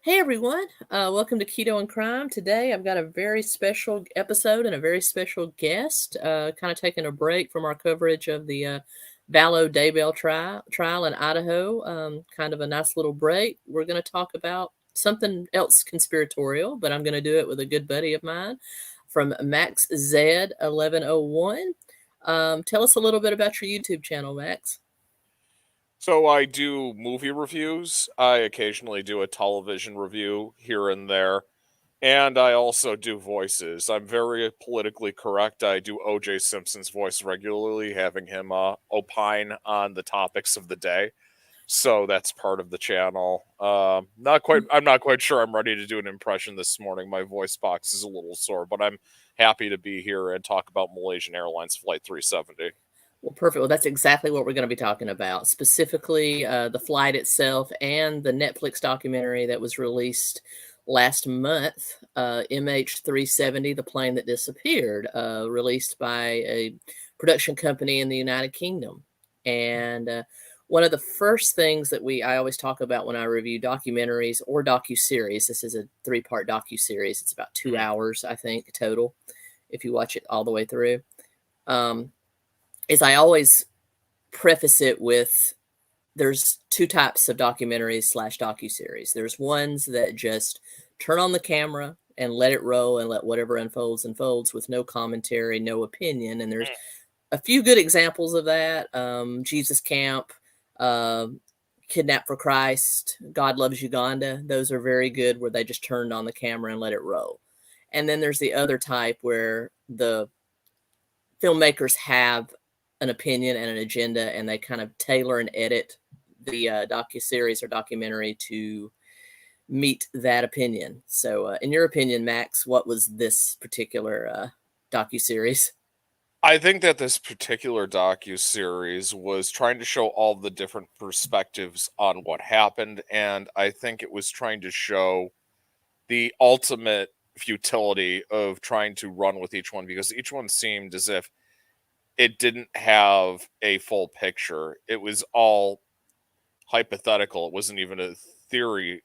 Hey everyone, welcome to Keto and Crime. Today I've got a very special episode and a very special guest, kind of taking a break from our coverage of the 𝗟𝗏𝗽𝗏 trial in Idaho. Kind of a nice little break. We're going to talk about something else conspiratorial, but I'm going to do it with a good buddy of mine from MaxZed 1101. Tell us a little bit about your YouTube channel, Max. So I do movie reviews. I occasionally do a television review here and there. And I also do voices. I'm very politically correct. I do O.J. Simpson's voice regularly, having him opine on the topics of the day. So that's part of the channel. I'm not quite sure I'm ready to do an impression this morning. My voice box is a little sore, but I'm happy to be here and talk about Malaysian Airlines Flight 370. Well, perfect. Well, that's exactly what we're going to be talking about, specifically the flight itself and the Netflix documentary that was released last month, MH370, the plane that disappeared, released by a production company in the United Kingdom. And one of the first things that I always talk about when I review documentaries or docuseries, this is a 3-part docuseries. It's about 2 hours, I think, total, if you watch it all the way through. Is I always preface it with there's 2 types of documentaries / docuseries. There's ones that just turn on the camera and let it roll and let whatever unfolds with no commentary, no opinion. And there's a few good examples of that. Jesus Camp, Kidnapped for Christ, God Loves Uganda. Those are very good where they just turned on the camera and let it roll. And then there's the other type where the filmmakers have an opinion and an agenda, and they kind of tailor and edit the docuseries or documentary to meet that opinion. So in your opinion, Max, what was this particular docuseries? I think that this particular docu-series was trying to show all the different perspectives on what happened, and I think it was trying to show the ultimate futility of trying to run with each one, because each one seemed as if it didn't have a full picture. It was all hypothetical. It wasn't even a theory.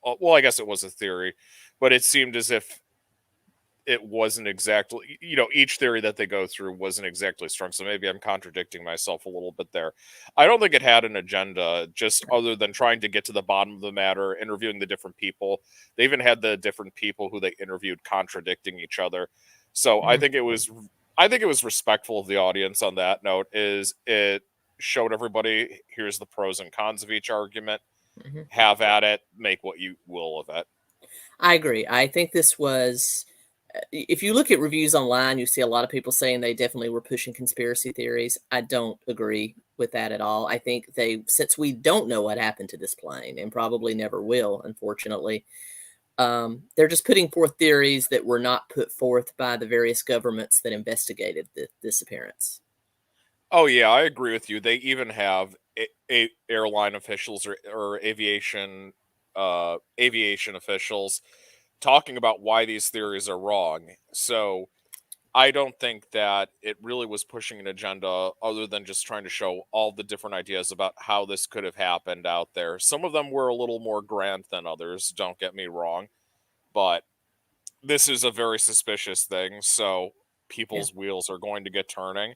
Well, I guess it was a theory, but it seemed as if it wasn't exactly, each theory that they go through wasn't exactly strong. So maybe I'm contradicting myself a little bit there. I don't think it had an agenda, just other than trying to get to the bottom of the matter, interviewing the different people. They even had the different people who they interviewed contradicting each other. So I think it was respectful of the audience on that note. Is it showed everybody, here's the pros and cons of each argument. Have at it, make what you will of it. I agree. I think this was, if you look at reviews online, you see a lot of people saying they definitely were pushing conspiracy theories. I don't agree with that at all. I think since we don't know what happened to this plane and probably never will, unfortunately, they're just putting forth theories that were not put forth by the various governments that investigated the disappearance. Oh yeah, I agree with you. They even have airline officials or aviation officials talking about why these theories are wrong. So I don't think that it really was pushing an agenda other than just trying to show all the different ideas about how this could have happened out there. Some of them were a little more grand than others, don't get me wrong, but this is a very suspicious thing, so people's wheels are going to get turning.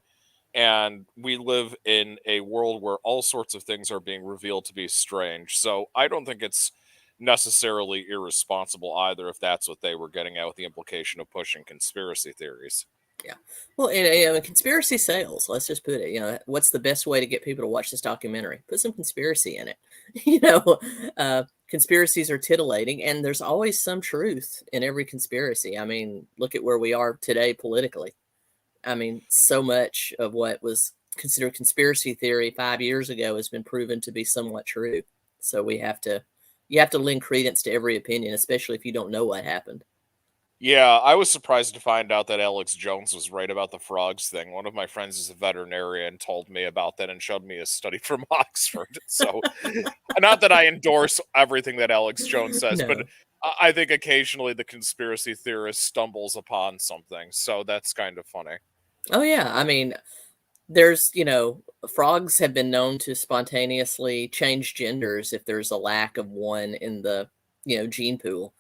And we live in a world where all sorts of things are being revealed to be strange. So I don't think it's necessarily irresponsible either, if that's what they were getting at with the implication of pushing conspiracy theories. Yeah. Well, and conspiracy sales, let's just put it, what's the best way to get people to watch this documentary? Put some conspiracy in it. Conspiracies are titillating, and there's always some truth in every conspiracy. I mean, look at where we are today politically. I mean, so much of what was considered conspiracy theory 5 years ago has been proven to be somewhat true. So you have to lend credence to every opinion, especially if you don't know what happened. Yeah, I was surprised to find out that Alex Jones was right about the frogs thing. One of my friends is a veterinarian, told me about that and showed me a study from Oxford. So, not that I endorse everything that Alex Jones says, No. but I think occasionally the conspiracy theorist stumbles upon something. So that's kind of funny. Oh yeah, I mean, there's, frogs have been known to spontaneously change genders if there's a lack of one in the gene pool.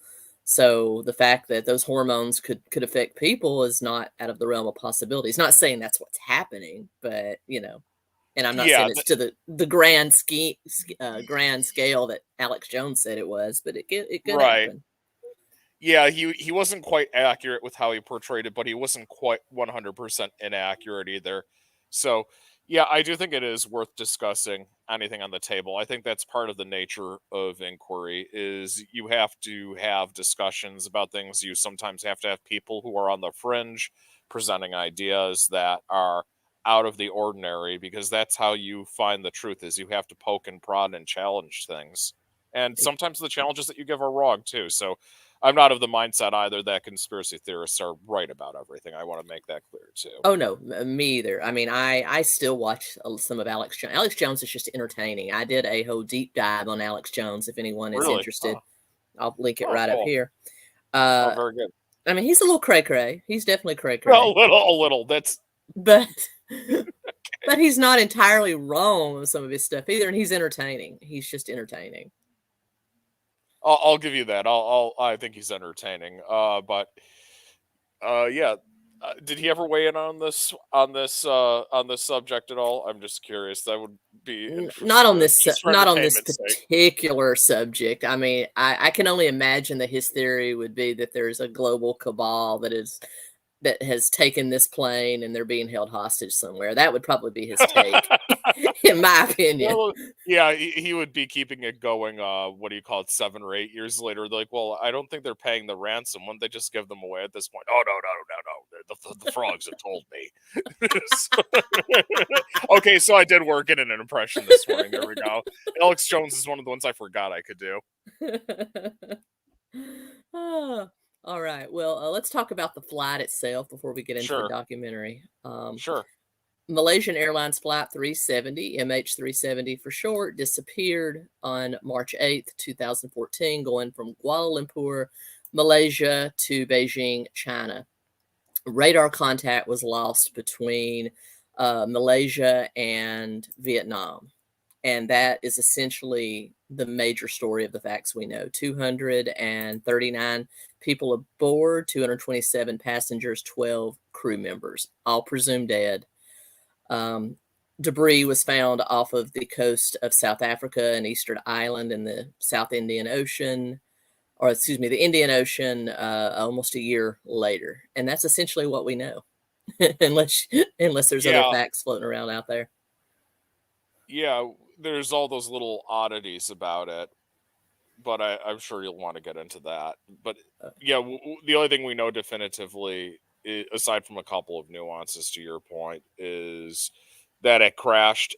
So the fact that those hormones could affect people is not out of the realm of possibility. It's not saying that's what's happening, but and I'm not saying Yeah, it's to the grand grand scale that Alex Jones said it was, but it could right. happen. Yeah, he wasn't quite accurate with how he portrayed it, but he wasn't quite 100% inaccurate either. So, yeah, I do think it is worth discussing anything on the table. I think that's part of the nature of inquiry is you have to have discussions about things. You sometimes have to have people who are on the fringe presenting ideas that are out of the ordinary, because that's how you find the truth, is you have to poke and prod and challenge things. And sometimes the challenges that you give are wrong too. So I'm not of the mindset either that conspiracy theorists are right about everything. I want to make that clear too. Oh no, me either. I mean, I still watch some of Alex Jones. Alex Jones is just entertaining. I did a whole deep dive on Alex Jones. If anyone is Really? interested, Huh. I'll link it Oh, right up cool. here. Oh, very good. I mean, he's a little cray cray. He's definitely cray A cray, little. That's but but he's not entirely wrong with some of his stuff either, and he's entertaining. He's just entertaining. I'll give you that. I think he's entertaining. But yeah. Did he ever weigh in on this subject at all? I'm just curious. That would be Not on interesting, this just for not on this entertainment's sake. particular subject. I mean, I can only imagine that his theory would be that there's a global cabal that has taken this plane and they're being held hostage somewhere. That would probably be his take, in my opinion. Well, yeah, he would be keeping it going. What do you call it? 7 or 8 years later, they're like, well, I don't think they're paying the ransom. Wouldn't they just give them away at this point? Oh no! The frogs have told me. Okay, so I did work in an impression this morning. There we go. Alex Jones is one of the ones I forgot I could do. Ah, all right. Well, let's talk about the flight itself before we get into the Sure, documentary. sure. Malaysian Airlines Flight 370, MH370 for short, disappeared on March 8th, 2014, going from Kuala Lumpur, Malaysia to Beijing, China. Radar contact was lost between Malaysia and Vietnam. And that is essentially the major story of the facts we know. 239 people aboard, 227 passengers, 12 crew members, all presumed dead. Debris was found off of the coast of South Africa, an eastern island in the South Indian Ocean, or excuse me, the Indian Ocean, almost a year later. And that's essentially what we know, unless there's other Yeah, facts floating around out there. yeah. There's all those little oddities about it, but I'm sure you'll want to get into that. But yeah, the only thing we know definitively, aside from a couple of nuances to your point, is that it crashed.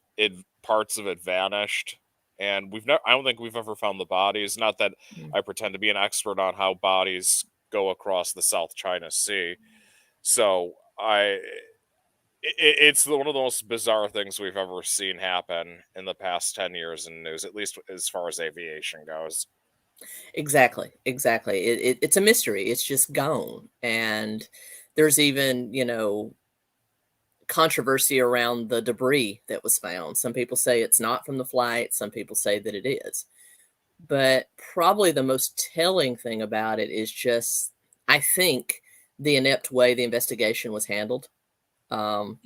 Parts of it vanished, and I don't think we've ever found the bodies. Not that Mm. I pretend to be an expert on how bodies go across the South China Sea. So it's one of the most bizarre things we've ever seen happen in the past 10 years in news, at least as far as aviation goes. Exactly, exactly. It's a mystery. It's just gone. And there's even, controversy around the debris that was found. Some people say it's not from the flight, some people say that it is. But probably the most telling thing about it is just, I think, the inept way the investigation was handled. Um,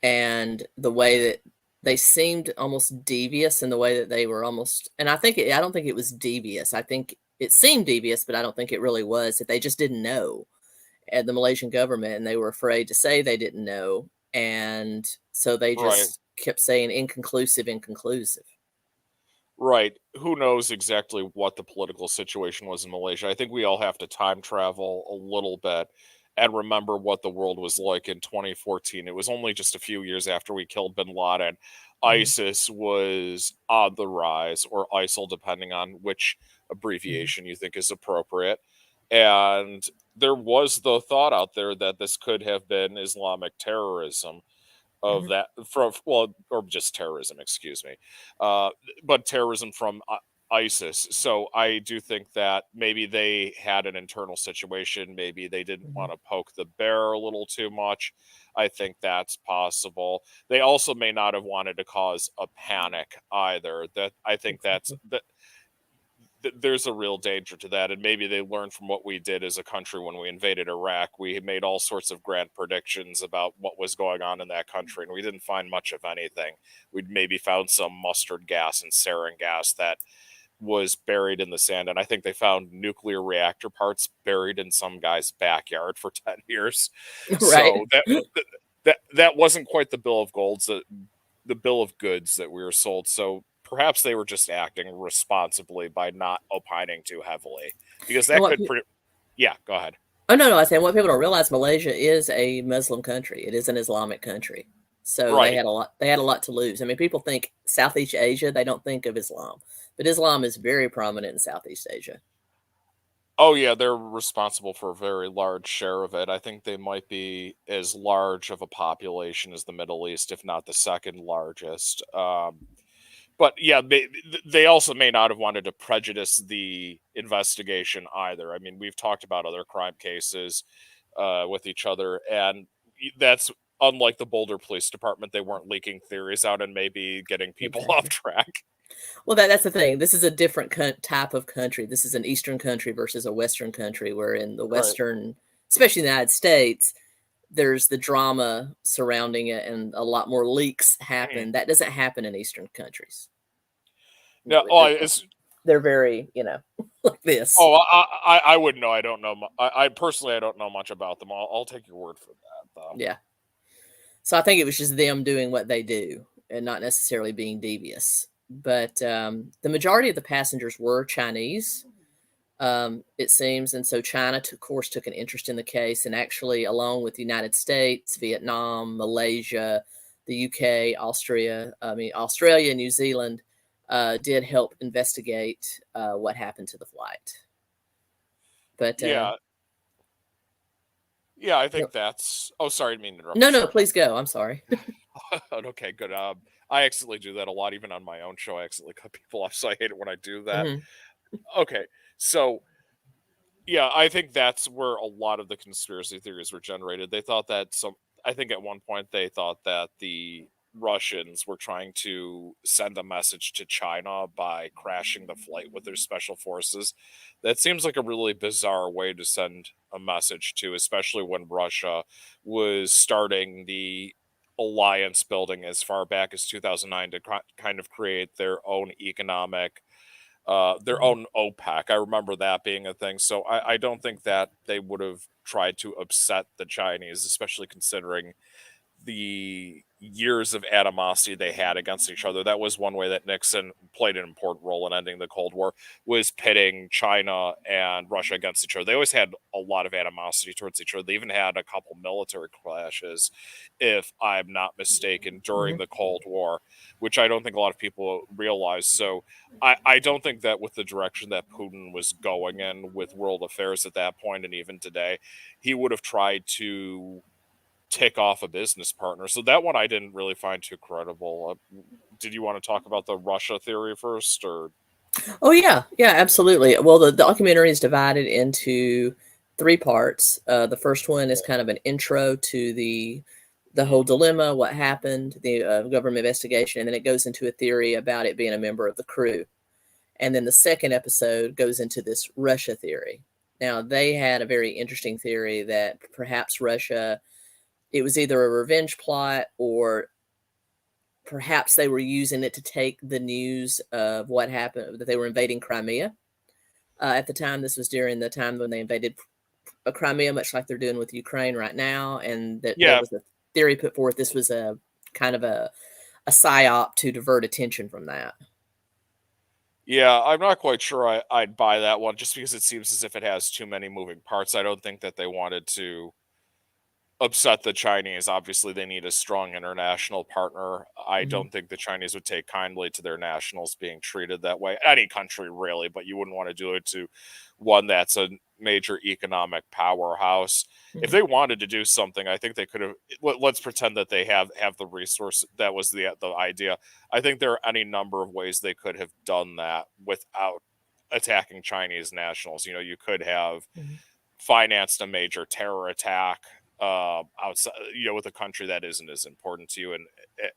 and the way that they seemed almost devious in the way that they were almost, and I don't think it was devious. I think it seemed devious, but I don't think it really was, that they just didn't know at the Malaysian government, and they were afraid to say they didn't know. And so they Right. just kept saying inconclusive, inconclusive. Right. Who knows exactly what the political situation was in Malaysia? I think we all have to time travel a little bit and remember what the world was like in 2014. It was only just a few years after we killed bin Laden. Mhm, ISIS was on the rise, or ISIL, depending on which mhm, abbreviation you think is appropriate. And there was the thought out there that this could have been Islamic terrorism of mhm. that from, well, or just terrorism, excuse me, uh, but terrorism from ISIS. So I do think that maybe they had an internal situation. Maybe they didn't Mhm. want to poke the bear a little too much. I think that's possible. They also may not have wanted to cause a panic either. That I think that's Exactly. that there's a real danger to that, and maybe they learned from what we did as a country when we invaded Iraq. We made all sorts of grand predictions about what was going on in that country, and we didn't find much of anything. We'd maybe found some mustard gas and sarin gas that was buried in the sand, and I think they found nuclear reactor parts buried in some guy's backyard for 10 years. Right. So that wasn't quite the bill of the bill of goods that we were sold. So perhaps they were just acting responsibly by not opining too heavily, because And that what? could yeah, go ahead. Oh no, I say what people don't realize: Malaysia is a Muslim country. It is an Islamic country, so they Right. had a lot. They had a lot to lose. I mean, people think Southeast Asia; they don't think of Islam, but Islam is very prominent in Southeast Asia. Oh yeah, they're responsible for a very large share of it. I think they might be as large of a population as the Middle East, if not the second largest. But yeah, they also may not have wanted to prejudice the investigation either. I mean, we've talked about other crime cases with each other, and that's unlike the Boulder Police Department. They weren't leaking theories out and maybe getting people Exactly. off track. Well, that's the thing. This is a different type of country. This is an Eastern country versus a Western country, where in the Right. Western, especially in the United States, there's the drama surrounding it and a lot more leaks Mhm. happen. That doesn't happen in Eastern countries. Yeah. Really. Oh, it's They're very, like this. oh, I wouldn't know. I don't know. I personally, I don't know much about them. I'll take your word for that, though. Yeah. So I think it was just them doing what they do and not necessarily being devious. But the majority of the passengers were Chinese, it seems. And so China, of course, took an interest in the case. And actually, along with the United States, Vietnam, Malaysia, the UK, Australia, New Zealand, did help investigate what happened to the flight. But Yeah. Yeah, I no, think that's. Oh, sorry, I didn't mean to interrupt no, you. no, Sorry. please go. I'm sorry. Okay, good. I accidentally do that a lot, even on my own show. I accidentally cut people off, so I hate it when I do that. Hmm. Okay, so yeah, I think that's where a lot of the conspiracy theories were generated. They thought that I think at one point they thought that the Russians were trying to send a message to China by crashing the flight with their special forces. That seems like a really bizarre way to send a message to, especially when Russia was starting the alliance building as far back as 2009 to kind of create their own OPEC. I remember that being a thing. So I don't think that they would have tried to upset the Chinese, especially considering the years of animosity they had against each other. That was one way that Nixon played an important role in ending the Cold War, was pitting China and Russia against each other. They always had a lot of animosity towards each other. They even had a couple military clashes, if I'm not mistaken, during Hmm. the Cold War, which I don't think a lot of people realize. So I don't think that with the direction that Putin was going in with world affairs at that point, and even today, he would have tried to tick off a business partner. So that one I didn't really find too credible. Did you want to talk about the Russia theory first, or? Oh yeah, yeah, absolutely. Well, the documentary is divided into three parts. The first one is kind of an intro to the whole dilemma, what happened, the government investigation, and then it goes into a theory about it being a member of the crew. And then the second episode goes into this Russia theory. Now, they had a very interesting theory that perhaps Russia, it was either a revenge plot or perhaps they were using it to take the news of what happened, that they were invading Crimea. At the time, this was during the time when they invaded Crimea, much like they're doing with Ukraine right now. And that there Yeah, was a theory put forth. This was a kind of a psyop to divert attention from that. yeah, I'm not quite sure I'd buy that one, just because it seems as if it has too many moving parts. I don't think that they wanted to upset the Chinese. Obviously, they need a strong international partner. I Mhm. don't think the Chinese would take kindly to their nationals being treated that way. Any country, really, but you wouldn't want to do it to one that's a major economic powerhouse. If Mhm. they wanted to do something, I think they could have. Let's pretend that they have the resource. That was the idea. I think there are any number of ways they could have done that without attacking Chinese nationals. You could have Mhm. financed a major terror attack outside, with a country that isn't as important to you,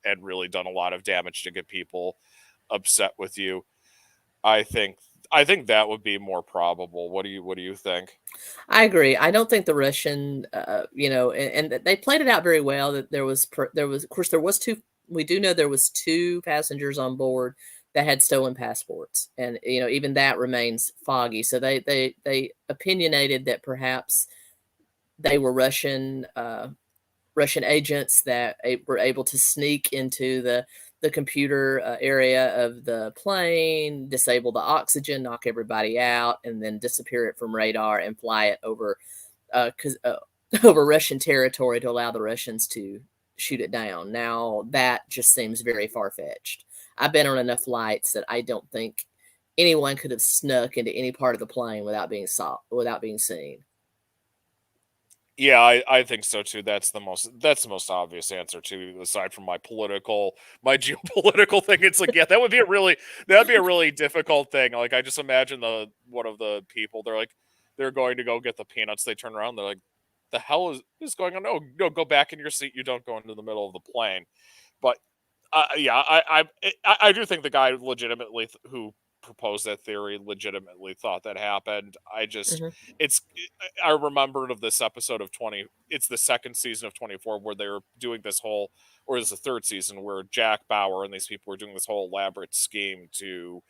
and really done a lot of damage to get people upset with you. I think I think that would be more probable. What do you think? I agree. I don't think the Russian, and they played it out very well. That of course, there was two. We do know there was two passengers on board that had stolen passports, and even that remains foggy. So they opinionated that perhaps they were Russian agents that were able to sneak into the computer area of the plane, disable the oxygen, knock everybody out, and then disappear it from radar and fly it over over Russian territory to allow the Russians to shoot it down. Now that just seems very far-fetched. I've been on enough flights that I don't think anyone could have snuck into any part of the plane without being seen. Yeah, I think so too. That's the most obvious answer too, aside from my geopolitical thing. It's like, yeah, that'd be a really difficult thing. Like, I just imagine one of the people, they're going to go get the peanuts. They turn around, they're like, the hell is going on? No, go back in your seat. You don't go into the middle of the plane. But yeah, I do think the guy legitimately who proposed that theory legitimately thought that happened. I remembered of this episode of 20. It's the second season of 24 where they were doing this whole, or it's the third season where Jack Bauer and these people were doing this whole elaborate scheme to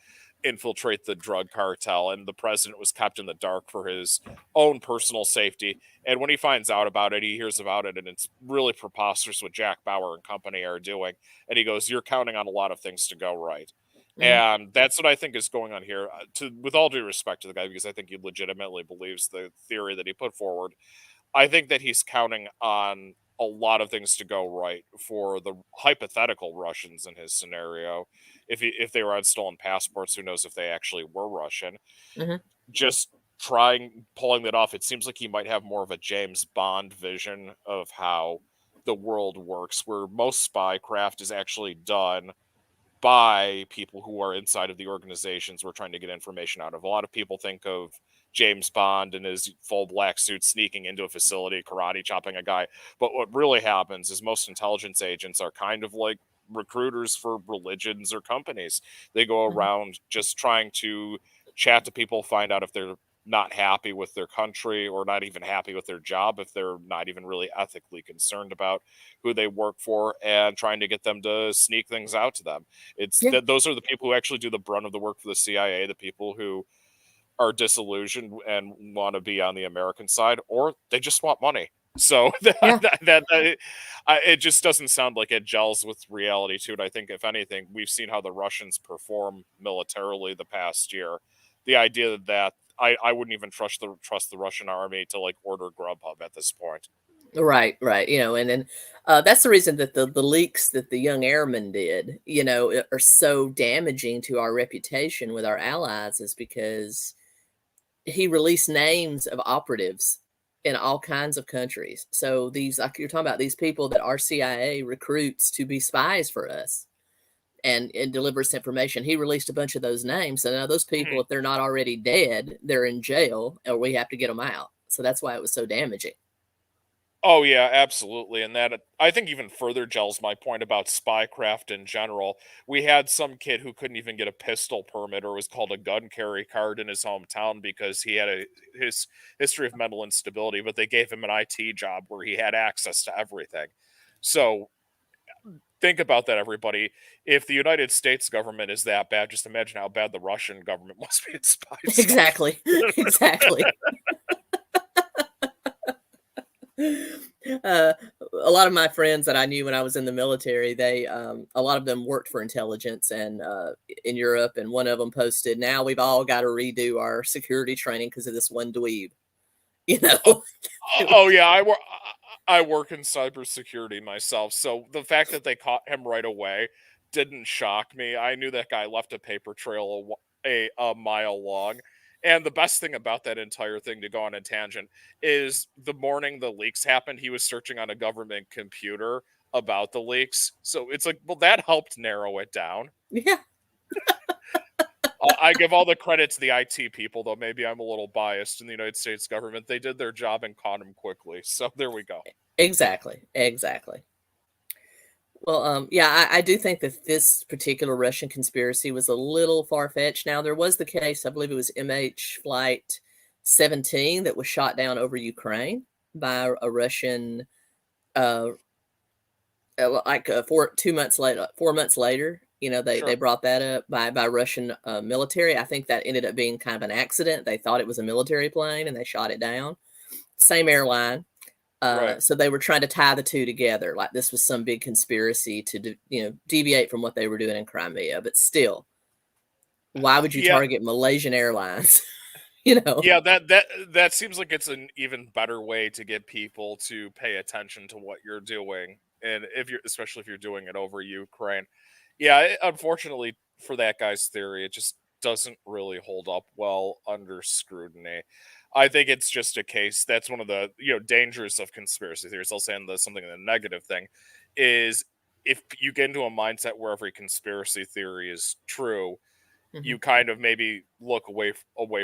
infiltrate the drug cartel, and the president was kept in the dark for his own personal safety. And when he finds out about it, he hears about it, and it's really preposterous what Jack Bauer and company are doing. And he goes, "You're counting on a lot of things to go right." And that's what I think is going on here. With all due respect to the guy, because I think he legitimately believes the theory that he put forward, I think that he's counting on a lot of things to go right for the hypothetical Russians in his scenario. If they were on stolen passports, who knows if they actually were Russian? Just pulling that off. It seems like he might have more of a James Bond vision of how the world works, where most spy craft is actually done by people who are inside of the organizations we're trying to get information out of. A lot of people think of James Bond in his full black suit sneaking into a facility, karate chopping a guy. But what really happens is most intelligence agents are kind of like recruiters for religions or companies. They go around just trying to chat to people, find out if they're not happy with their country or not even happy with their job, if they're not even really ethically concerned about who they work for, and trying to get them to sneak things out to them. Those are the people who actually do the brunt of the work for the CIA, the people who are disillusioned and want to be on the American side, or they just want money. So it just doesn't sound like it gels with reality to it. I think, if anything, we've seen how the Russians perform militarily the past year. The idea that I wouldn't even trust the Russian army to like order Grubhub at this point. Right. And then that's the reason that the leaks that the young airman did, are so damaging to our reputation with our allies, is because he released names of operatives in all kinds of countries. So these, like you're talking about, these people that our CIA recruits to be spies for us and delivers information. He released a bunch of those names. So now those people, if they're not already dead, they're in jail, or we have to get them out. So that's why it was so damaging. Oh yeah, absolutely. And that, I think, even further gels my point about spycraft in general. We had some kid who couldn't even get a pistol permit, or was called a gun carry card in his hometown because he had his history of mental instability, but they gave him an IT job where he had access to everything. So think about that, everybody. If the United States government is that bad, just imagine how bad the Russian government must be at spy stuff. Exactly. A lot of my friends that I knew when I was in the military, a lot of them worked for intelligence and in Europe, and one of them posted, "Now we've all got to redo our security training because of this one dweeb." Oh yeah, I work in cybersecurity myself, so the fact that they caught him right away didn't shock me. I knew that guy left a paper trail a mile long. And the best thing about that entire thing, to go on a tangent, is the morning the leaks happened, he was searching on a government computer about the leaks. So it's like, well, that helped narrow it down. Yeah. I give all the credit to the IT people, though maybe I'm a little biased in the United States government. They did their job and caught him quickly. So there we go. Exactly. Well, yeah, I do think that this particular Russian conspiracy was a little far-fetched. Now, there was the case, I believe it was MH Flight 17 that was shot down over Ukraine by a Russian, uh, 4 months later, they Sure. brought that up by Russian military. I think that ended up being kind of an accident. They thought it was a military plane and they shot it down. Same airline. Right. So they were trying to tie the two together, like this was some big conspiracy to, deviate from what they were doing in Crimea. But still, why would you Yeah. target Malaysian Airlines? You know? Yeah, that seems like it's an even better way to get people to pay attention to what you're doing, and especially if you're doing it over Ukraine. Yeah, unfortunately for that guy's theory, it just doesn't really hold up well under scrutiny. I think it's just a case that's one of the dangers of conspiracy theories. I'll say something the negative thing is if you get into a mindset where every conspiracy theory is true, Mhm. you kind of maybe look away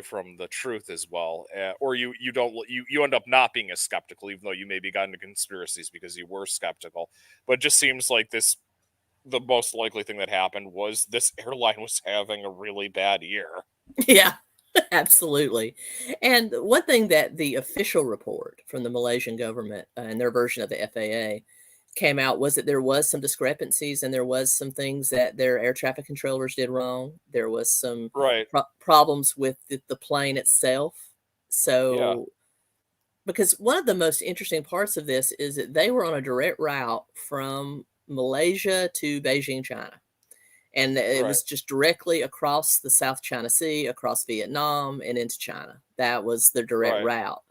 from the truth as well, or you don't you end up not being as skeptical, even though you maybe got into conspiracies because you were skeptical. But it just seems like the most likely thing that happened was this airline was having a really bad year. Yeah, absolutely. And one thing that the official report from the Malaysian government and their version of the FAA came out was that there was some discrepancies and there was some things that their air traffic controllers did wrong. There was some Right. problems with the plane itself. Yeah. So, because one of the most interesting parts of this is that they were on a direct route from Malaysia to Beijing, China. And it Right. was just directly across the South China Sea, across Vietnam, and into China. That was their direct Right. route.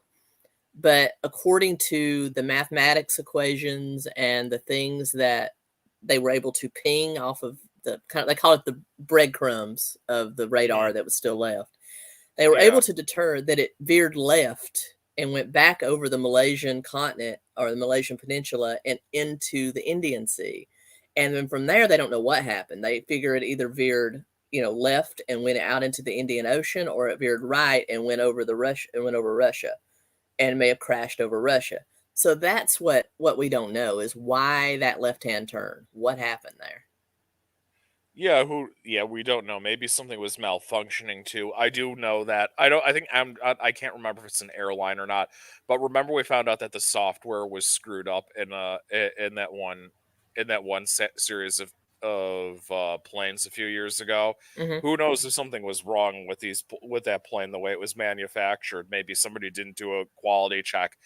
But according to the mathematics equations and the things that they were able to ping off of they call it the breadcrumbs of the Mhm. radar that was still left, they were able Yeah. to deter that it veered left and went back over the Malaysian continent or the Malaysian peninsula and into the Indian Sea. And then from there, they don't know what happened. They figure it either veered, left and went out into the Indian Ocean, or it veered right and went over Russia and may have crashed over Russia. So that's what we don't know is why that left-hand turn. What happened there? Yeah, we don't know. Maybe something was malfunctioning too. I do know that. I think I can't remember if it's an airline or not. But remember we found out that the software was screwed up in that one series of planes a few years ago. Hmm. Who knows if something was wrong with that plane the way it was manufactured? Maybe somebody didn't do a quality check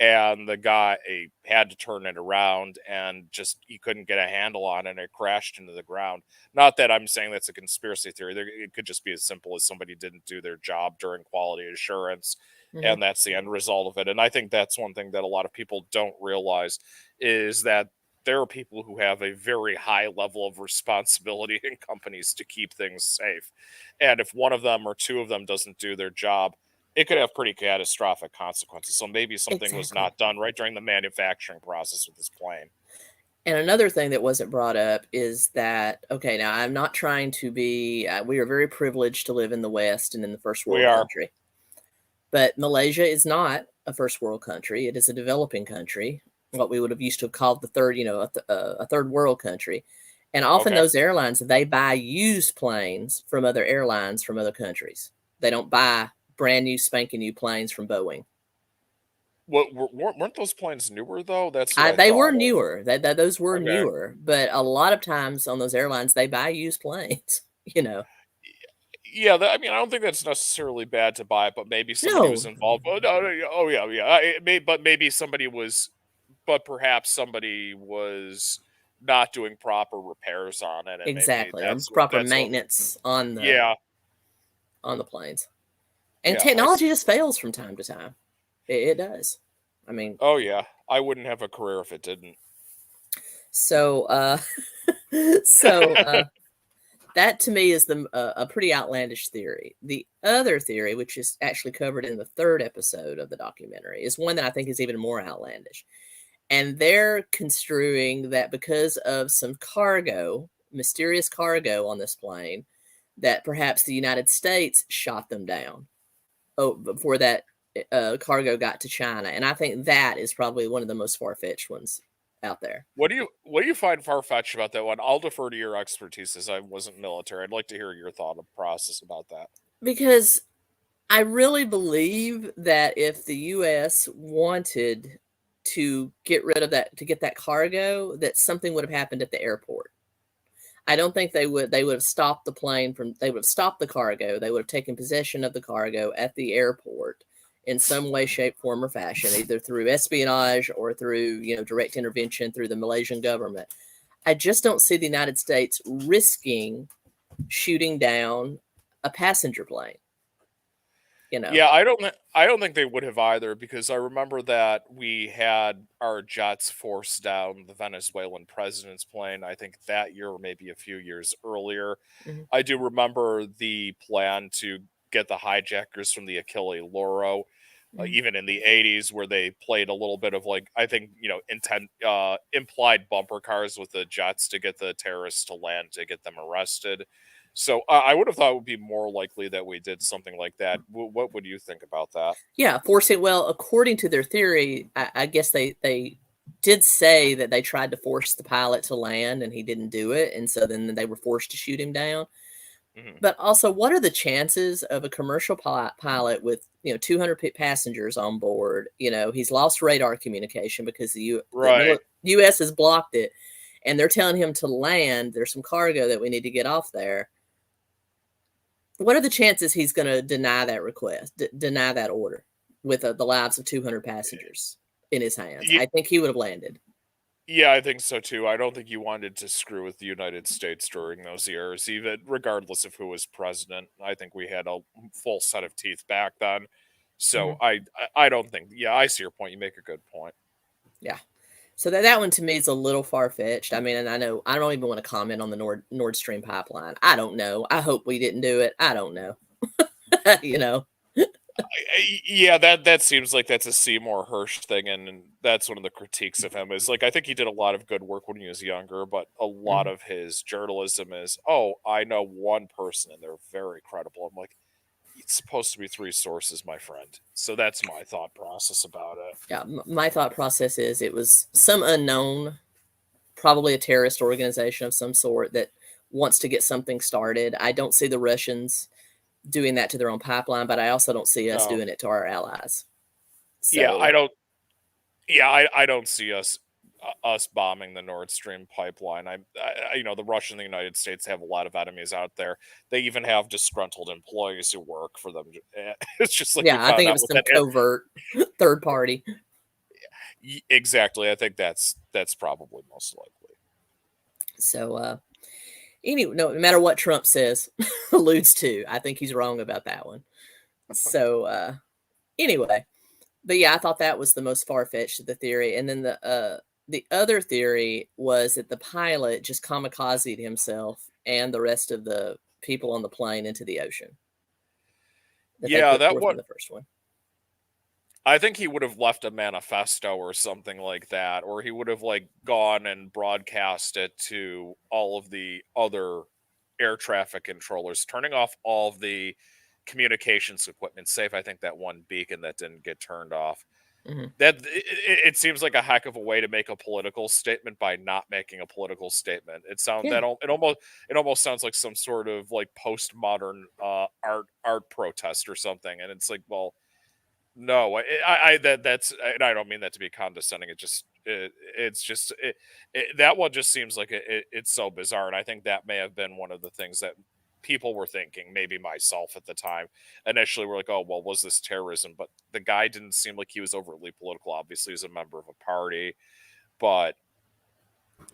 and the guy had to turn it around and just he couldn't get a handle on it and it crashed into the ground. Not that I'm saying that's a conspiracy theory. It could just be as simple as somebody didn't do their job during quality assurance, Hmm. and that's the end result of it. And I think that's one thing that a lot of people don't realize is that there are people who have a very high level of responsibility in companies to keep things safe. And if one of them or two of them doesn't do their job, it could have pretty catastrophic consequences. So maybe something was Exactly. not done right during the manufacturing process with this plane. And another thing that wasn't brought up is that, okay, now I'm not trying to be, we are very privileged to live in the West and in the first We world are. country. But Malaysia is not a first world country. It is a developing country, what we would have used to have called the third, a third world country. And often Okay. those airlines, they buy used planes from other airlines from other countries. They don't buy brand new, spanking new planes from Boeing. What weren't those planes newer though? That's what I They were thought. newer. Those were Okay. newer, but a lot of times on those airlines, they buy used planes. You know, Yeah, I mean, I don't think that's necessarily bad to buy, but maybe somebody was no, involved. Oh, no, no, yeah, oh yeah, yeah. But maybe but perhaps somebody was not doing proper repairs on it, and maybe exactly, or proper that's what. maintenance on Yeah, the planes. And yeah, I technology see. just fails from time to time. It does. I mean, Oh yeah, I wouldn't have a career if it didn't. so so that to me is a pretty outlandish theory. The other theory, which is actually covered in the third episode of the documentary, is one that I think is even more outlandish. And they're construing that because of some mysterious cargo on this plane, that perhaps the United States shot them down before that cargo got to China. And I think that is probably one of the most far fetched ones out there. What do you find far-fetched about that one? I'll defer to your expertise as I wasn't military. I'd like to hear your thought process about that. Because I really believe that if the U.S. wanted to get rid of that, to get that cargo, that something would have happened at the airport. I don't think they would have stopped the plane from, they would have stopped the cargo. They would have taken possession of the cargo at the airport in some way, shape, form, or fashion, either through espionage or through, direct intervention through the Malaysian government. I just don't see the United States risking shooting down a passenger plane. Yeah, I don't think they would have either, because I remember that we had our jets force down the Venezuelan president's plane, I think that year or maybe a few years earlier. Mm-hmm. I do remember the plan to get the hijackers from the 𝗟𝗲𝗄𝗏, even in the 80s, where they played a little bit of, like, I think, implied bumper cars with the jets to get the terrorists to land, to get them arrested. So I would have thought it would be more likely that we did something like that. What would you think about that? Yeah, forcing. Well, according to their theory, I guess they did say that they tried to force the pilot to land and he didn't do it, and so then they were forced to shoot him down. Mm-hmm. But also, what are the chances of a commercial pilot with 200 passengers on board? He's lost radar communication because the U.S. has blocked it, and they're telling him to land. There's some cargo that we need to get off there. What are the chances he's going to deny that request, deny that order with the lives of 200 passengers in his hands? Yeah. I think he would have landed. Yeah, I think so too. I don't think you wanted to screw with the United States during those years, even regardless of who was president. I think we had a full set of teeth back then. So I don't think, I see your point. You make a good point. Yeah. So that one to me is a little far-fetched. I mean, and I know I don't even want to comment on the Nord Stream pipeline. I don't know. I hope we didn't do it. I don't know. Yeah, that seems like that's a 𝗟𝗿𝗃𝗃 thing, and that's one of the critiques of him. Is like, I think he did a lot of good work when he was younger, but a lot of his journalism is, I know one person and they're very credible. I'm like, it's supposed to be 3 sources, my friend. So that's my thought process about it. Yeah, my thought process is it was some unknown, probably a terrorist organization of some sort that wants to get something started. I don't see the Russians doing that to their own pipeline, but I also don't see us doing it to our allies. So, yeah, I don't. Yeah, I don't see us bombing the Nord Stream pipeline. The Russia and the United States have a lot of enemies out there. They even have disgruntled employees who work for them. It's just like, I think it was some covert third party. Exactly. I think that's probably most likely. So, anyway, no matter what Trump says, alludes to, I think he's wrong about that one. So, anyway, but yeah, I thought that was the most far-fetched of the theory. And then the other theory was that the pilot just kamikazed himself and the rest of the people on the plane into the ocean. That one, the first one. I think he would have left a manifesto or something like that, or he would have gone and broadcast it to all of the other air traffic controllers, turning off all of the communications equipment, save I think that one beacon that didn't get turned off. That it seems like a heck of a way to make a political statement by not making a political statement. It almost sounds like some sort of postmodern art protest or something, and it's like, well, no, that's, and I don't mean that to be condescending. That one just seems like it's so bizarre, and I think that may have been one of the things that people were thinking, maybe myself at the time. Initially, we're like, oh, well, was this terrorism? But the guy didn't seem like he was overtly political. Obviously, he's a member of a party. But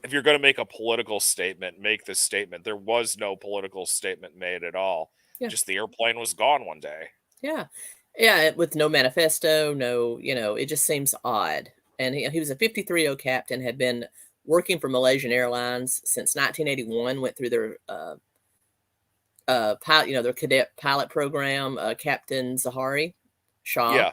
if you're going to make a political statement, make this statement. There was no political statement made at all. Yeah. Just the airplane was gone one day. Yeah. Yeah, with no manifesto, no, it just seems odd. And he was a 53-0 captain, had been working for Malaysian Airlines since 1981, went through their pilot, their cadet pilot program, Captain 𝗂𝗏𝗁 Shaw. Yeah.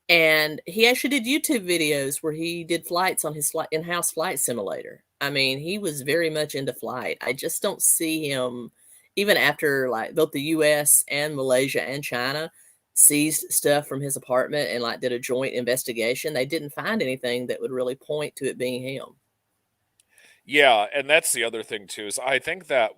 And he actually did YouTube videos where he did flights on his in-house flight simulator. I mean, he was very much into flight. I just don't see him, even after both the U.S. and Malaysia and China seized stuff from his apartment and like did a joint investigation, they didn't find anything that would really point to it being him. Yeah, and that's the other thing too, is I think that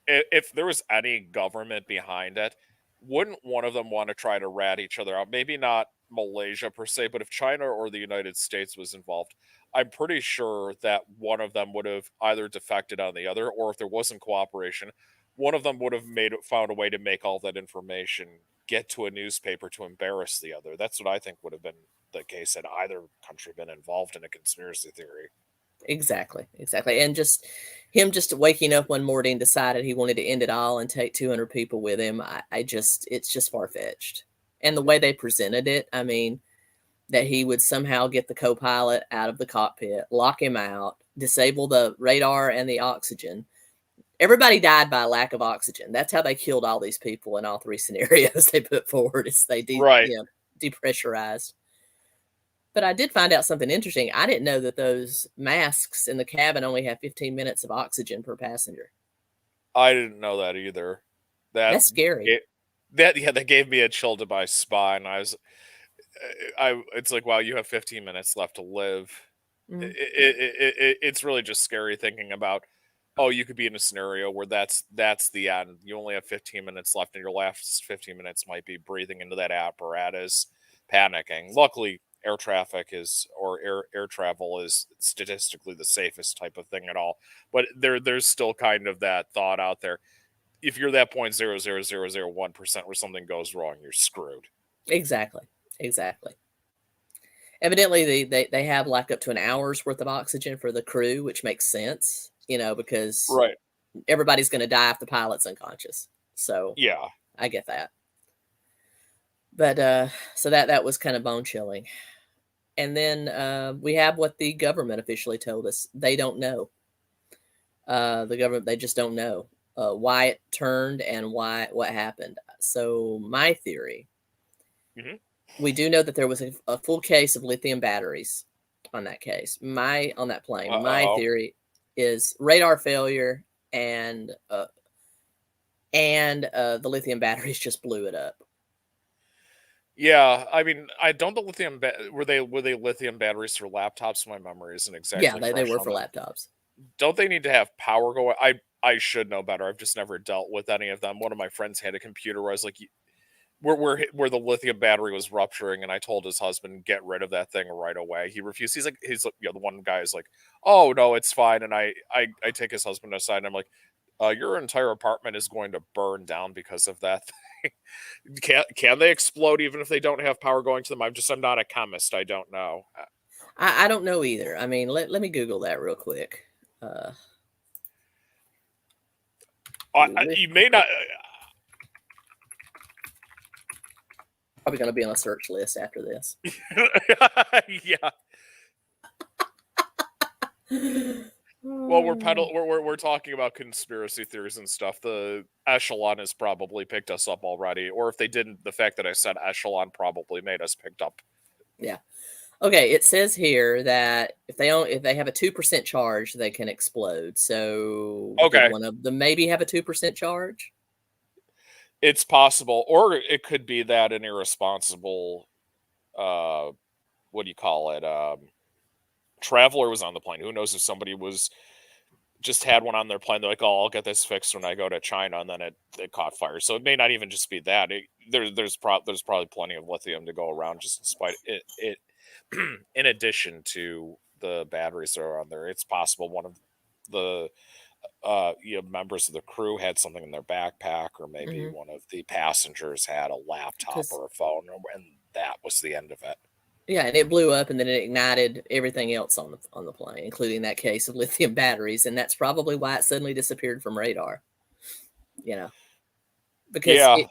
if there was any government behind it, wouldn't one of them want to try to rat each other out? Maybe not Malaysia per se, but if China or the United States was involved, I'm pretty sure that one of them would have either defected on the other, or if there wasn't cooperation, one of them would have found a way to make all that information get to a newspaper to embarrass the other. That's what I think would have been the case had either country been involved in a conspiracy theory. Exactly. And just him just waking up one morning, decided he wanted to end it all and take 200 people with him. It's just far-fetched. And the way they presented it, I mean, that he would somehow get the co-pilot out of the cockpit, lock him out, disable the radar and the oxygen. Everybody died by lack of oxygen. That's how they killed all these people in all three scenarios they put forward. Is they depressurized. But I did find out something interesting. I didn't know that those masks in the cabin only have 15 minutes of oxygen per passenger. I didn't know that either. That's scary. That gave me a chill to my spine. It's like, wow, you have 15 minutes left to live. Mm. It's really just scary thinking about, oh, you could be in a scenario where that's the end. You only have 15 minutes left, and your last 15 minutes might be breathing into that apparatus, panicking. Luckily, air travel is statistically the safest type of thing at all. But there's still kind of that thought out there. If you're that 0.00001% where something goes wrong, you're screwed. Exactly. Evidently, they have like up to an hour's worth of oxygen for the crew, which makes sense, because right, everybody's going to die if the pilot's unconscious. So yeah, I get that. But so that was kind of bone chilling. And then we have what the government officially told us. They don't know. The government, they just don't know why it turned and what happened. So my theory, we do know that there was a full case of lithium batteries on that case. On that plane. My theory is radar failure and the lithium batteries just blew it up. Yeah, I mean, I don't the lithium were they lithium batteries for laptops? My memory isn't exactly. Yeah, they were for laptops. Don't they need to have power going? I should know better. I've just never dealt with any of them. One of my friends had a computer where I was like, where the lithium battery was rupturing, and I told his husband, get rid of that thing right away. He refused. He's like, the one guy is like, oh no, it's fine. And I take his husband aside and I'm like, your entire apartment is going to burn down because of that thing. Can they explode even if they don't have power going to them? I'm not a chemist. I don't know. I don't know either. I mean, let me Google that real quick. You may not. Probably going to be on a search list after this. Yeah. Well, we're talking about conspiracy theories and stuff. The echelon has probably picked us up already, or if they didn't, the fact that I said echelon probably made us picked up. Yeah. Okay. It says here that if they have a 2% charge, they can explode. So okay, one of them maybe have a 2% charge. It's possible, or it could be that an irresponsible, what do you call it? Traveler was on the plane. Who knows if somebody just had one on their plane. They're like, oh, I'll get this fixed when I go to China, and then it caught fire. So it may not even just be that. There's probably plenty of lithium to go around, just in spite it. In addition to the batteries that are on there, it's possible one of the members of the crew had something in their backpack, or maybe one of the passengers had a laptop or a phone, and that was the end of it. Yeah, and it blew up, and then it ignited everything else on the plane, including that case of lithium batteries, and that's probably why it suddenly disappeared from radar. Because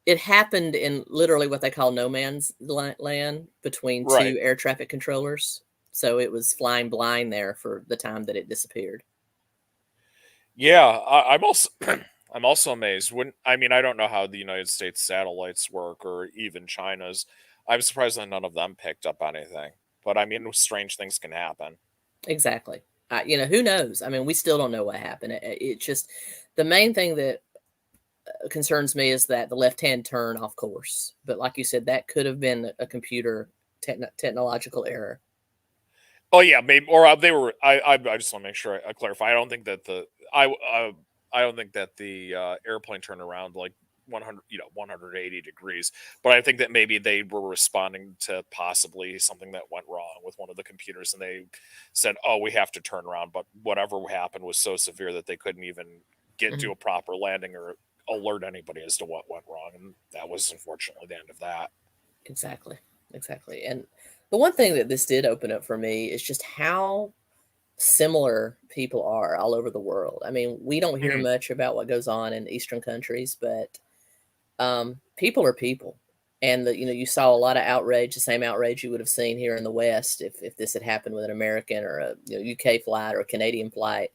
it happened in literally what they call no man's land between two air traffic controllers. So it was flying blind there for the time that it disappeared. Yeah, I'm also amazed I don't know how the United States satellites work, or even China's. I'm surprised that none of them picked up anything. But strange things can happen. Exactly. Who knows? We still don't know what happened. It just, the main thing that concerns me is that the left-hand turn off course. But like you said, that could have been a computer technological error. Oh yeah, maybe, or they were. I just want to make sure I clarify. I don't think that I don't think that the airplane turned around like 100, 180 degrees. But I think that maybe they were responding to possibly something that went wrong with one of the computers, and they said, "Oh, we have to turn around." But whatever happened was so severe that they couldn't even get to a proper landing or alert anybody as to what went wrong, and that was unfortunately the end of that. Exactly. And the one thing that this did open up for me is just how similar people are all over the world. I mean, we don't hear much about what goes on in Eastern countries, but people are people. And you saw a lot of outrage, the same outrage you would have seen here in the West if this had happened with an American or a UK flight or a Canadian flight.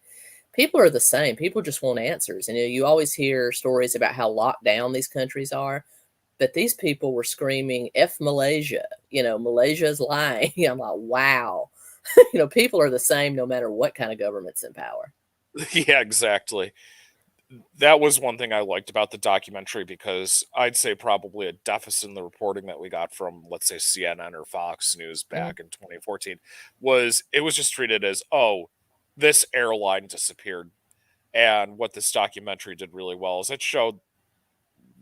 People are the same. People just want answers. And you always hear stories about how locked down these countries are. But these people were screaming, F Malaysia, Malaysia's lying. I'm like, wow. People are the same no matter what kind of government's in power. Yeah, exactly. That was one thing I liked about the documentary, because I'd say probably a deficit in the reporting that we got from, let's say, CNN or Fox News back in 2014 was it was just treated as, oh, this airline disappeared. And what this documentary did really well is it showed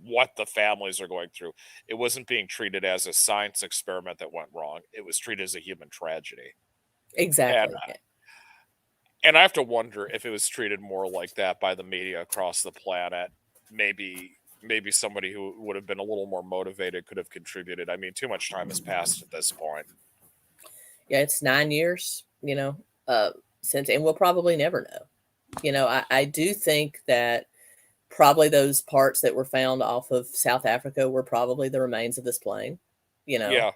what the families are going through. It wasn't being treated as a science experiment that went wrong. It was treated as a human tragedy. And Exactly. and I have to wonder if it was treated more like that by the media across the planet. Maybe somebody who would have been a little more motivated could have contributed. I mean, too much time has passed at this point. Yeah, it's 9 years, since, and we'll probably never know. I do think that probably those parts that were found off of South Africa were probably the remains of this plane, Yeah.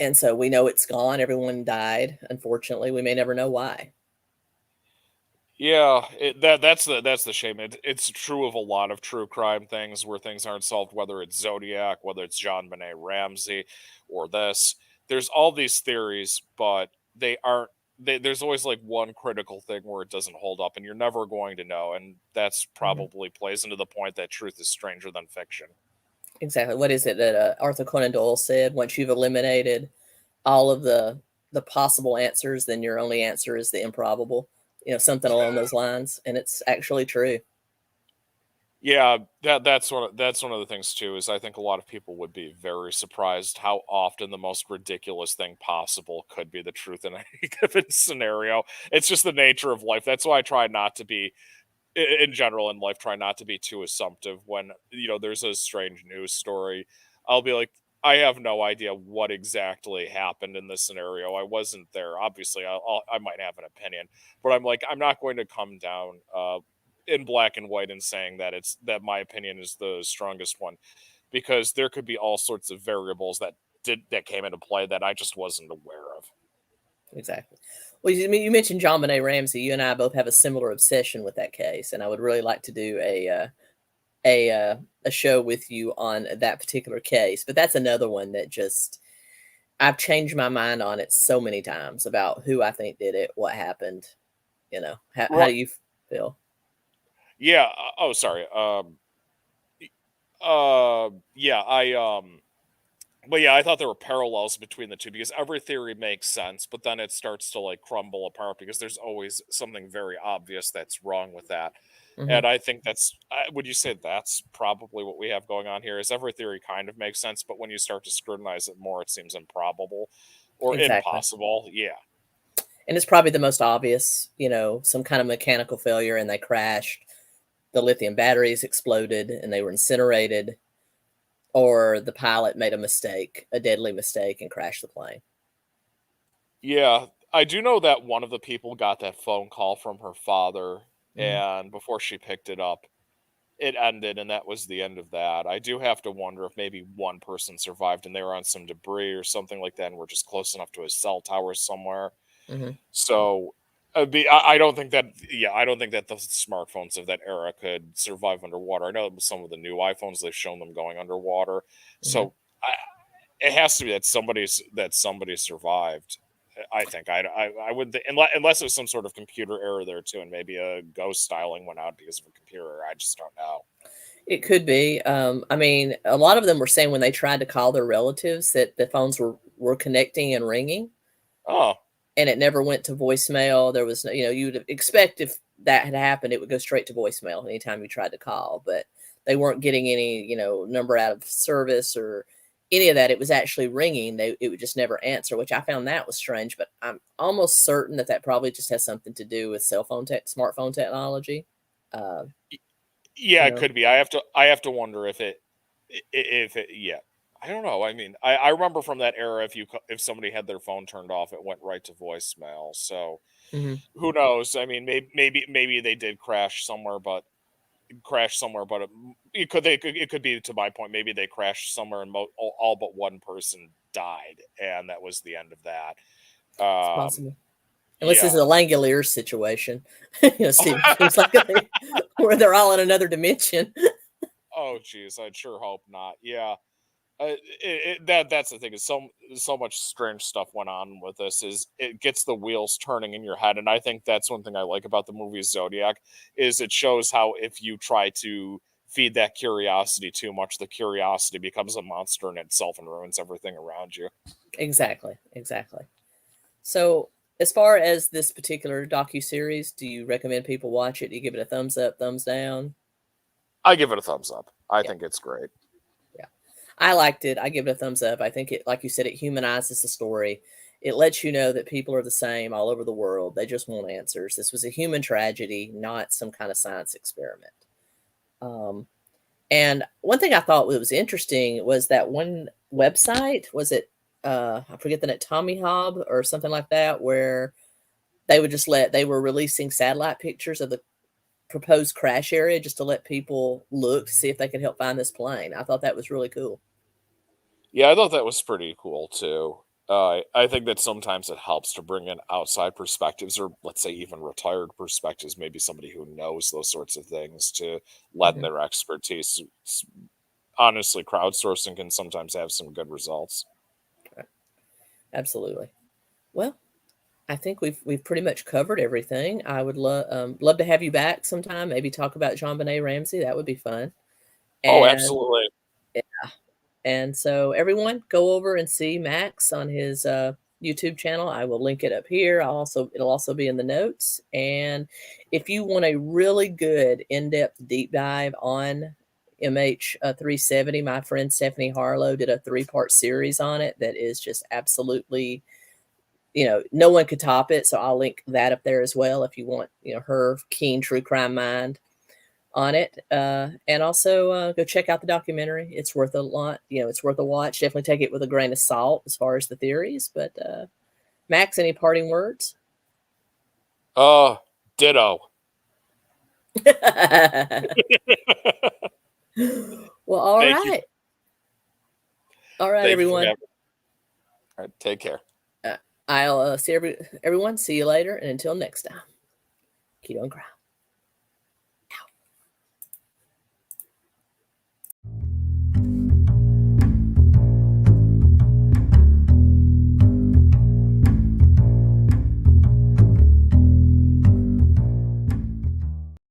And so we know it's gone. Everyone died. Unfortunately, we may never know why. Yeah, that's the shame. It's true of a lot of true crime things where things aren't solved, whether it's Zodiac, whether it's 𝗂𝗲𝗄𝗃 or this. There's all these theories, but they aren't. There's always like one critical thing where it doesn't hold up, and you're never going to know. And that's probably plays into the point that truth is stranger than fiction. Exactly. What is it that Arthur Conan Doyle said? Once you've eliminated all of the possible answers, then your only answer is the improbable. Something along those lines, and it's actually true. Yeah, that's one of the things too, is I think a lot of people would be very surprised how often the most ridiculous thing possible could be the truth in any given scenario. It's just the nature of life. That's why I try not to be, in general in life, try not to be too assumptive. When there's a strange news story, I'll be like, I have no idea what exactly happened in this scenario. I wasn't there. Obviously, I might have an opinion, but I'm like, I'm not going to come down in black and white and saying that my opinion is the strongest one, because there could be all sorts of variables that came into play that I just wasn't aware of. Exactly. Well, you mentioned 𝗂𝗲𝗄𝗃. You and I both have a similar obsession with that case, and I would really like to do a show with you on that particular case. But that's another one that just I've changed my mind on it so many times about who I think did it, what happened. How do you feel? Yeah. Oh, sorry. Yeah. But yeah, I thought there were parallels between the two, because every theory makes sense, but then it starts to like crumble apart because there's always something very obvious that's wrong with that. And I think would you say that's probably what we have going on here? Is every theory kind of makes sense, but when you start to scrutinize it more, it seems improbable or Exactly. impossible. Yeah. And it's probably the most obvious, some kind of mechanical failure and they crashed. The lithium batteries exploded and they were incinerated, or the pilot made a deadly mistake, and crashed the plane. Yeah. I do know that one of the people got that phone call from her father, and before she picked it up, it ended, and that was the end of that. I do have to wonder if maybe one person survived and they were on some debris or something like that, and were just close enough to a cell tower somewhere. So I don't think that. Yeah, I don't think that the smartphones of that era could survive underwater. I know some of the new iPhones, they've shown them going underwater. So it has to be that somebody survived, I think I wouldn't unless it was some sort of computer error there too, and maybe a ghost styling went out because of a computer error. I just don't know. It could be. I mean, a lot of them were saying when they tried to call their relatives that the phones were connecting and ringing. Oh. And it never went to voicemail. There was, you'd expect if that had happened, it would go straight to voicemail anytime you tried to call, but they weren't getting any, number out of service or any of that. It was actually ringing. It would just never answer, which I found that was strange, but I'm almost certain that probably just has something to do with smartphone technology. Yeah, it could be. I have to wonder if it, yeah. I don't know. I mean, I remember from that era, if somebody had their phone turned off, it went right to voicemail. So who knows? I mean, maybe they did crash somewhere, but it could be, to my point, maybe they crashed somewhere and all but one person died, and that was the end of that. It's possible. Unless yeah. this is a 𝗟𝗂𝘀𝗶𝗃 situation. Seems like where they're all in another dimension. Oh, geez, I'd sure hope not. Yeah. That's the thing, is so much strange stuff went on with this. Is it gets the wheels turning in your head, and I think that's one thing I like about the movie Zodiac, is it shows how if you try to feed that curiosity too much, the curiosity becomes a monster in itself and ruins everything around you. Exactly. So, as far as this particular docuseries, do you recommend people watch it? Do you give it a thumbs up, thumbs down? I give it a thumbs up. I think it's great. I liked it. I give it a thumbs up. I think it, like you said, it humanizes the story. It lets you know that people are the same all over the world. They just want answers. This was a human tragedy, not some kind of science experiment. And one thing I thought was interesting was that one website, was it, I forget the name, 𝗂𝗂𝗃𝗲𝗃 or something like that, where they would they were releasing satellite pictures of the proposed crash area just to let people look to see if they could help find this plane. I thought that was really cool. Yeah, I thought that was pretty cool too. I think that sometimes it helps to bring in outside perspectives, or let's say even retired perspectives, maybe somebody who knows those sorts of things, to lend their expertise. Honestly, crowdsourcing can sometimes have some good results. Absolutely. Well, I think we've pretty much covered everything. I would love to have you back sometime. Maybe talk about 𝗂𝗂𝘃𝗃. That would be fun. Oh, absolutely. Yeah. And so everyone, go over and see Max on his YouTube channel. I will link it up here. It'll also be in the notes. And if you want a really good in-depth deep dive on 𝗜𝗁𝗃370, my friend Stephanie Harlow did a 3-part series on it that is just absolutely, no one could top it. So I'll link that up there as well if you want, her keen true crime mind on it. And also go check out the documentary. It's worth a lot. It's worth a watch. Definitely take it with a grain of salt as far as the theories. But Max, any parting words? Ditto. Well, all right. All right, everyone. All right, take care. I'll see everyone. See you later. And until next time, keep on ground.